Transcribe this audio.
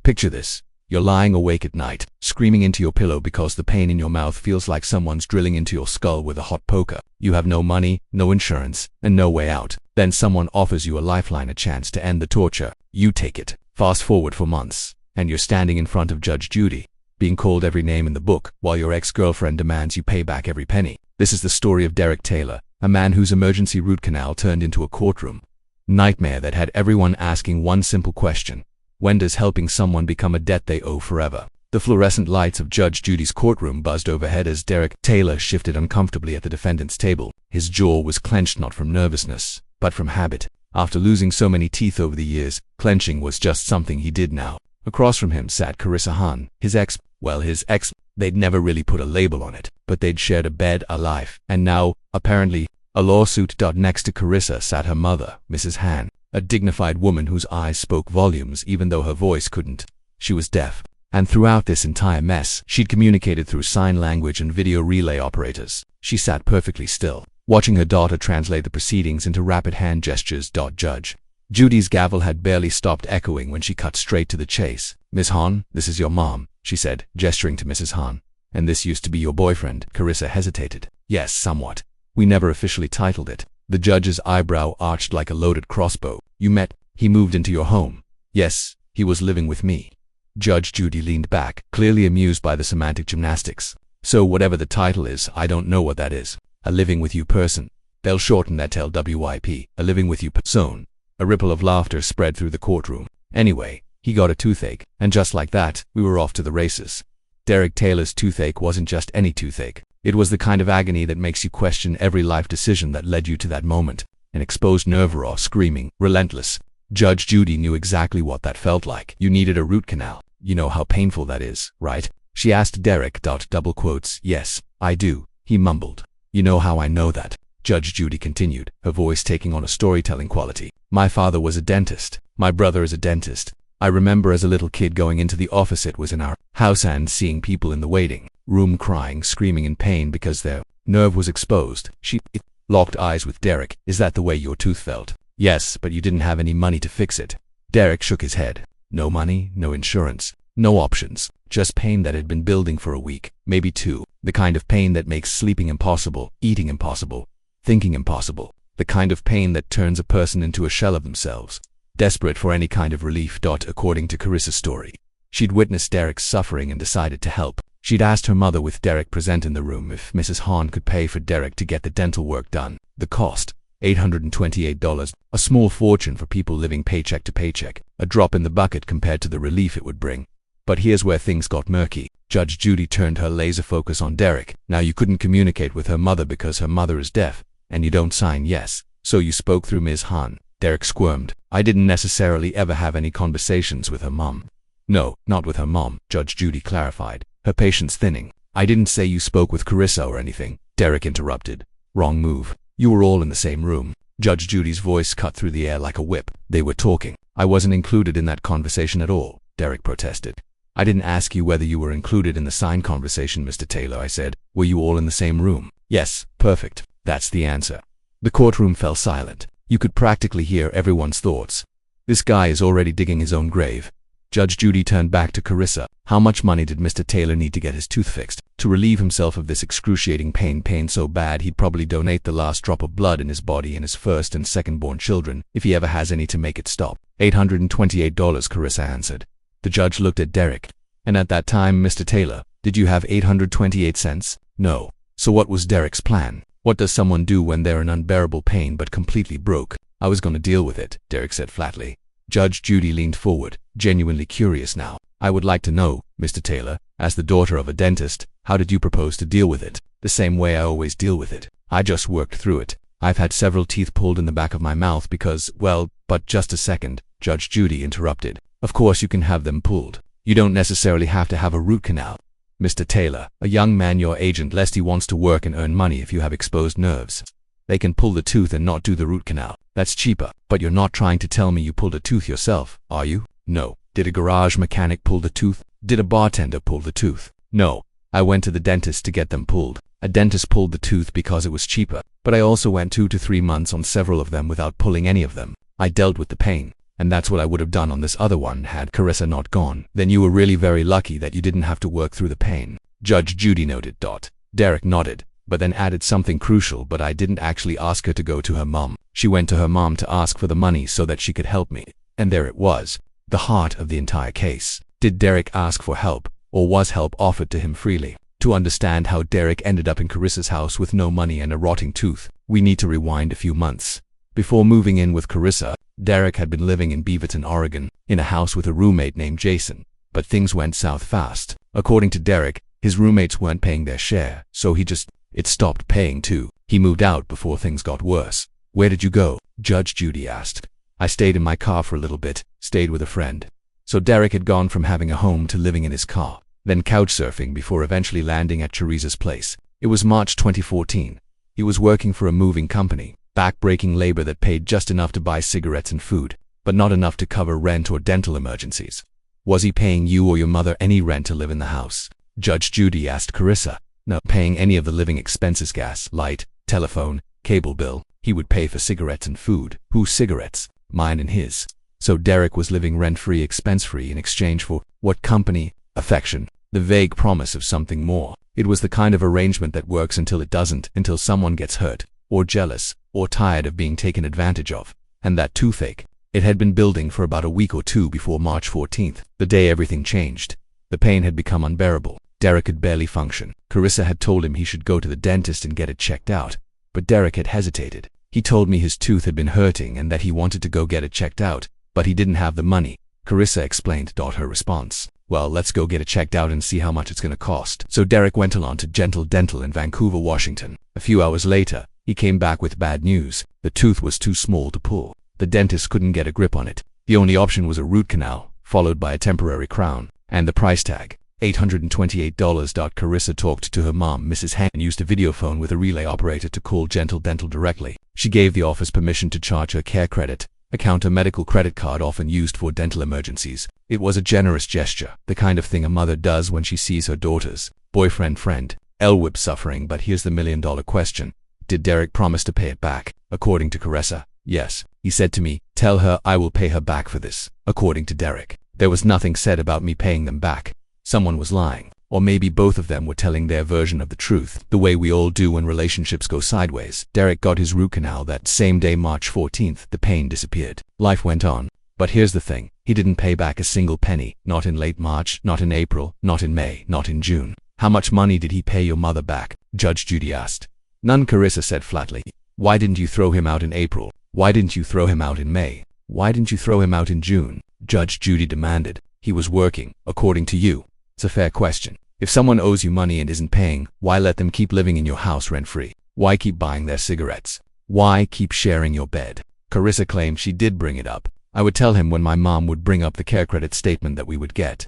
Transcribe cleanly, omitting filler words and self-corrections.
Picture this. You're lying awake at night, screaming into your pillow because the pain in your mouth feels like someone's drilling into your skull with a hot poker. You have no money, no insurance, and no way out. Then someone offers you a lifeline, a chance to end the torture. You take it. Fast forward for months, and you're standing in front of Judge Judy, being called every name in the book, while your ex-girlfriend demands you pay back every penny. This is the story of Derek Taylor, a man whose emergency root canal turned into a courtroom nightmare that had everyone asking one simple question: when does helping someone become a debt they owe forever? The fluorescent lights of Judge Judy's courtroom buzzed overhead as Derek Taylor shifted uncomfortably at the defendant's table. His jaw was clenched not from nervousness, but from habit. After losing so many teeth over the years, clenching was just something he did now. Across from him sat Carissa Hahn, his ex. They'd never really put a label on it, but they'd shared a bed, a life, and now, apparently, a lawsuit. Next to Carissa sat her mother, Mrs. Hahn, a dignified woman whose eyes spoke volumes even though her voice couldn't. She was deaf, and throughout this entire mess, she'd communicated through sign language and video relay operators. She sat perfectly still, watching her daughter translate the proceedings into rapid hand gestures. Judge Judy's gavel had barely stopped echoing when she cut straight to the chase. "Miss Hahn, this is your mom," she said, gesturing to Mrs. Hahn. "And this used to be your boyfriend." Carissa hesitated. "Yes, somewhat. We never officially titled it." The judge's eyebrow arched like a loaded crossbow. "You met? He moved into your home?" "Yes, he was living with me." Judge Judy leaned back, clearly amused by the semantic gymnastics. "So whatever the title is, I don't know what that is. A living with you person. They'll shorten that to LWIP, a living with you person." A ripple of laughter spread through the courtroom. "Anyway, he got a toothache, and just like that, we were off to the races." Derek Taylor's toothache wasn't just any toothache. It was the kind of agony that makes you question every life decision that led you to that moment. An exposed nerve raw, screaming, relentless. Judge Judy knew exactly what that felt like. "You needed a root canal. You know how painful that is, right?" she asked Derek. Double quotes. "Yes, I do," he mumbled. "You know how I know that?" Judge Judy continued, her voice taking on a storytelling quality. "My father was a dentist. My brother is a dentist. I remember as a little kid going into the office, it was in our house, and seeing people in the waiting room crying, screaming in pain because their nerve was exposed." She locked eyes with Derek. "Is that the way your tooth felt?" "Yes, but you didn't have any money to fix it." Derek shook his head. No money, no insurance, no options, just pain that had been building for a week, maybe two. The kind of pain that makes sleeping impossible, eating impossible, thinking impossible. The kind of pain that turns a person into a shell of themselves, desperate for any kind of relief. According to Carissa's story, she'd witnessed Derek's suffering and decided to help. She'd asked her mother, with Derek present in the room, if Mrs. Hahn could pay for Derek to get the dental work done. The cost, $828, a small fortune for people living paycheck to paycheck, a drop in the bucket compared to the relief it would bring. But here's where things got murky. Judge Judy turned her laser focus on Derek. "Now, you couldn't communicate with her mother because her mother is deaf, and you don't sign yes, so you spoke through Ms. Hahn." Derek squirmed. "I didn't necessarily ever have any conversations with her mom." "No, not with her mom," Judge Judy clarified, her patience thinning. "I didn't say you spoke with Carissa or anything," Derek interrupted. "Wrong move. You were all in the same room." Judge Judy's voice cut through the air like a whip. "They were talking. I wasn't included in that conversation at all," Derek protested. "I didn't ask you whether you were included in the sign conversation, Mr. Taylor. I said, were you all in the same room?" "Yes." "Perfect. That's the answer." The courtroom fell silent. You could practically hear everyone's thoughts. "This guy is already digging his own grave." Judge Judy turned back to Carissa. "How much money did Mr. Taylor need to get his tooth fixed? To relieve himself of this excruciating pain so bad he'd probably donate the last drop of blood in his body and his first and second-born children, if he ever has any, to make it stop." $828, Carissa answered. The judge looked at Derek. "And at that time, Mr. Taylor, did you have 828 cents? "No." "So what was Derek's plan? What does someone do when they're in unbearable pain but completely broke?" "I was going to deal with it," Derek said flatly. Judge Judy leaned forward, genuinely curious now. "I would like to know, Mr. Taylor, as the daughter of a dentist, how did you propose to deal with it?" "The same way I always deal with it. I just worked through it. I've had several teeth pulled in the back of my mouth because, well, but just a second," Judge Judy interrupted. "Of course you can have them pulled. You don't necessarily have to have a root canal. Mr. Taylor, a young man your age, unless he wants to work and earn money, if you have exposed nerves, they can pull the tooth and not do the root canal. That's cheaper." "But you're not trying to tell me you pulled a tooth yourself, are you?" "No." "Did a garage mechanic pull the tooth? Did a bartender pull the tooth?" "No. I went to the dentist to get them pulled. A dentist pulled the tooth because it was cheaper, but I also went 2 to 3 months on several of them without pulling any of them. I dealt with the pain. and that's what I would have done on this other one had Carissa not gone. Then you were really very lucky that you didn't have to work through the pain. Judge Judy noted. Derek nodded, but then added something crucial. But I didn't actually ask her to go to her mom. She went to her mom to ask for the money so that she could help me. And there it was, the heart of the entire case. Did Derek ask for help, or was help offered to him freely? To understand how Derek ended up in Carissa's house with no money and a rotting tooth, we need to rewind a few months. Before moving in with Carissa, Derek had been living in Beaverton, Oregon, in a house with a roommate named Jason. But things went south fast. According to Derek, his roommates weren't paying their share, so it stopped paying too. He moved out before things got worse. Where did you go? Judge Judy asked. I stayed in my car for a little bit, stayed with a friend. So Derek had gone from having a home to living in his car, then couchsurfing before eventually landing at Teresa's place. It was March 2014. He was working for a moving company, back-breaking labor that paid just enough to buy cigarettes and food, but not enough to cover rent or dental emergencies. Was he paying you or your mother any rent to live in the house? Judge Judy asked Carissa. No, paying any of the living expenses: gas, light, telephone, cable bill. He would pay for cigarettes and food. Whose cigarettes? Mine and his. So Derek was living rent-free, expense-free in exchange for what? Company, affection, the vague promise of something more. It was the kind of arrangement that works until it doesn't, until someone gets hurt, or jealous, or tired of being taken advantage of. And that toothache, it had been building for about a week or two before March 14th, the day everything changed. The pain had become unbearable. Derek could barely function. Carissa had told him he should go to the dentist and get it checked out, but Derek had hesitated. He told me his tooth had been hurting and that he wanted to go get it checked out, but he didn't have the money. Carissa explained. Her response: well, let's go get it checked out and see how much it's going to cost. So Derek went along to Gentle Dental in Vancouver, Washington. A few hours later, he came back with bad news. The tooth was too small to pull. The dentist couldn't get a grip on it. The only option was a root canal, followed by a temporary crown, and the price tag, $828. Carissa talked to her mom, Mrs. Hen, and used a video phone with a relay operator to call Gentle Dental directly. She gave the office permission to charge her care credit account, a medical credit card often used for dental emergencies. It was a generous gesture, the kind of thing a mother does when she sees her daughter's boyfriend, Elwip, suffering. But here's the million-dollar question. Did Derek promise to pay it back? According to Carissa, yes. He said to me, tell her I will pay her back for this. According to Derek, there was nothing said about me paying them back. Someone was lying, or maybe both of them were telling their version of the truth, the way we all do when relationships go sideways. Derek got his root canal that same day, March 14th. The pain disappeared. Life went on. But here's the thing. He didn't pay back a single penny. Not in late March, not in April, not in May, not in June. How much money did he pay your mother back? Judge Judy asked. None, Carissa said flatly. Why didn't you throw him out in April? Why didn't you throw him out in May? Why didn't you throw him out in June? Judge Judy demanded. He was working, according to you. It's a fair question. If someone owes you money and isn't paying, why let them keep living in your house rent-free? Why keep buying their cigarettes? Why keep sharing your bed? Carissa claimed she did bring it up. I would tell him when my mom would bring up the care credit statement that we would get.